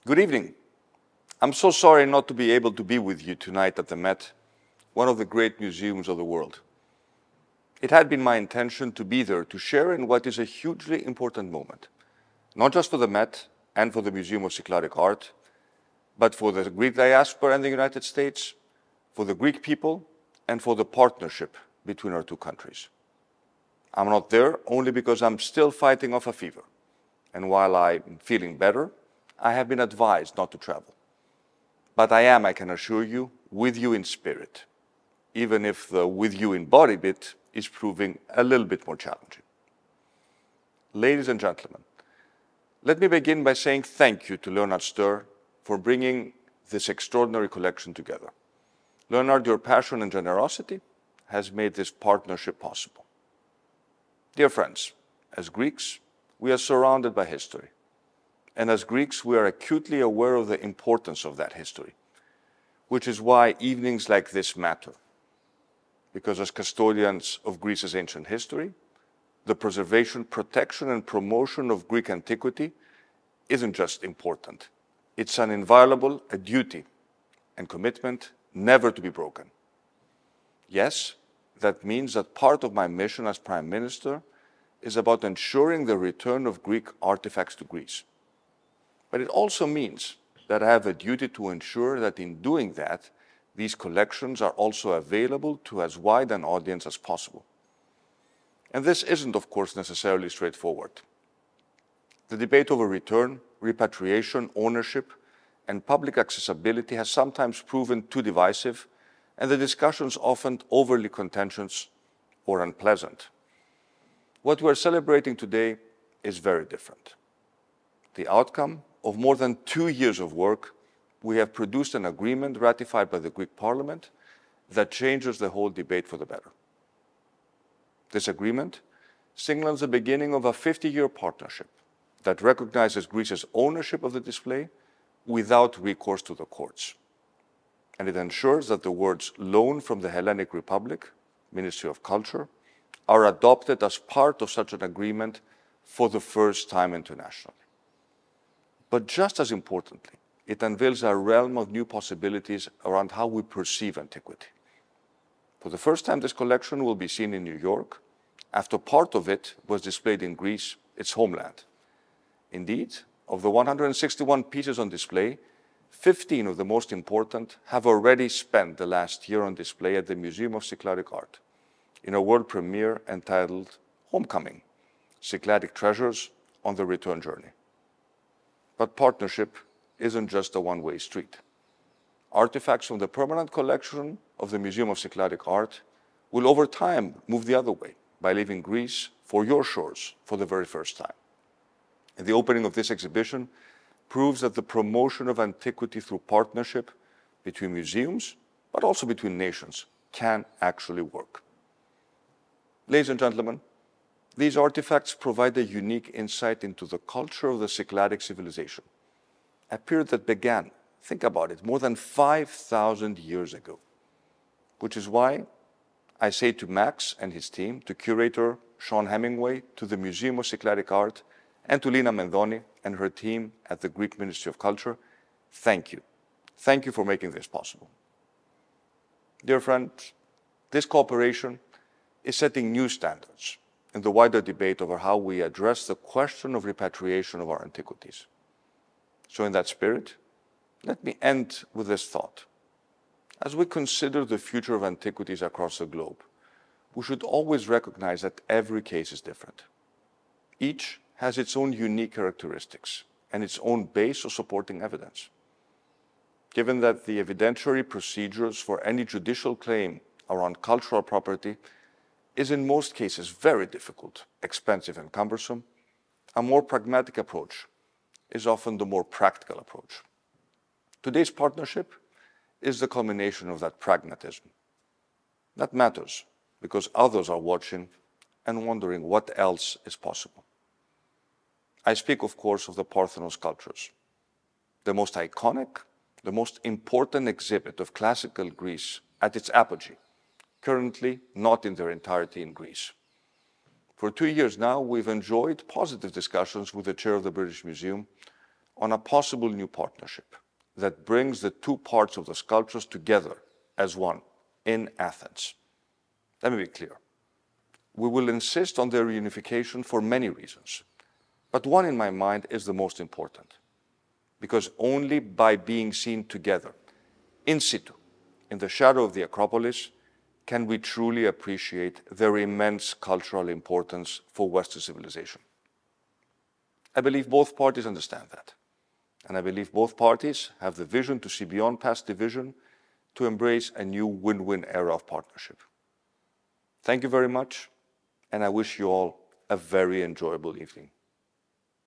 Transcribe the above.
Good evening. I'm so sorry not to be able to be with you tonight at the Met, one of the great museums of the world. It had been my intention to be there to share in what is a hugely important moment, not just for the Met and for the Museum of Cycladic Art, but for the Greek diaspora and the United States, for the Greek people, and for the partnership between our two countries. I'm not there only because I'm still fighting off a fever, and while I'm feeling better, I have been advised not to travel. But I am, I can assure you, with you in spirit, even if the with you in body bit is proving a little bit more challenging. Ladies and gentlemen, let me begin by saying thank you to Leonard Sturr for bringing this extraordinary collection together. Leonard, your passion and generosity has made this partnership possible. Dear friends, as Greeks, we are surrounded by history. And as Greeks, we are acutely aware of the importance of that history, which is why evenings like this matter. Because as custodians of Greece's ancient history, the preservation, protection, and promotion of Greek antiquity isn't just important. It's an inviolable, a duty and commitment never to be broken. Yes, that means that part of my mission as Prime Minister is about ensuring the return of Greek artifacts to Greece. But it also means that I have a duty to ensure that in doing that, these collections are also available to as wide an audience as possible. And this isn't, of course, necessarily straightforward. The debate over return, repatriation, ownership, and public accessibility has sometimes proven too divisive, and the discussions often overly contentious or unpleasant. What we're celebrating today is very different. The outcome of more than 2 years of work, we have produced an agreement ratified by the Greek Parliament that changes the whole debate for the better. This agreement signals the beginning of a 50-year partnership that recognizes Greece's ownership of the display without recourse to the courts. And it ensures that the words loan from the Hellenic Republic, Ministry of Culture, are adopted as part of such an agreement for the first time internationally. But just as importantly, it unveils a realm of new possibilities around how we perceive antiquity. For the first time, this collection will be seen in New York, after part of it was displayed in Greece, its homeland. Indeed, of the 161 pieces on display, 15 of the most important have already spent the last year on display at the Museum of Cycladic Art, in a world premiere entitled Homecoming, Cycladic Treasures on the Return Journey. But partnership isn't just a one-way street. Artifacts from the permanent collection of the Museum of Cycladic Art will over time move the other way by leaving Greece for your shores for the very first time. And the opening of this exhibition proves that the promotion of antiquity through partnership between museums, but also between nations, can actually work. Ladies and gentlemen, these artifacts provide a unique insight into the culture of the Cycladic civilization, a period that began, think about it, more than 5,000 years ago, which is why I say to Max and his team, to curator Sean Hemingway, to the Museum of Cycladic Art, and to Lina Mendoni and her team at the Greek Ministry of Culture, thank you. Thank you for making this possible. Dear friends, this cooperation is setting new standards in the wider debate over how we address the question of repatriation of our antiquities. So in that spirit, let me end with this thought. As we consider the future of antiquities across the globe, we should always recognize that every case is different. Each has its own unique characteristics and its own base of supporting evidence. Given that the evidentiary procedures for any judicial claim around cultural property is in most cases very difficult, expensive, and cumbersome, a more pragmatic approach is often the more practical approach. Today's partnership is the culmination of that pragmatism. That matters because others are watching and wondering what else is possible. I speak, of course, of the Parthenon sculptures, the most iconic, the most important exhibit of classical Greece at its apogee, currently not in their entirety in Greece. For 2 years now, we've enjoyed positive discussions with the chair of the British Museum on a possible new partnership that brings the two parts of the sculptures together as one in Athens. Let me be clear. We will insist on their reunification for many reasons, but one in my mind is the most important, because only by being seen together, in situ, in the shadow of the Acropolis, can we truly appreciate their immense cultural importance for Western civilization. I believe both parties understand that, and I believe both parties have the vision to see beyond past division to embrace a new win-win era of partnership. Thank you very much, and I wish you all a very enjoyable evening.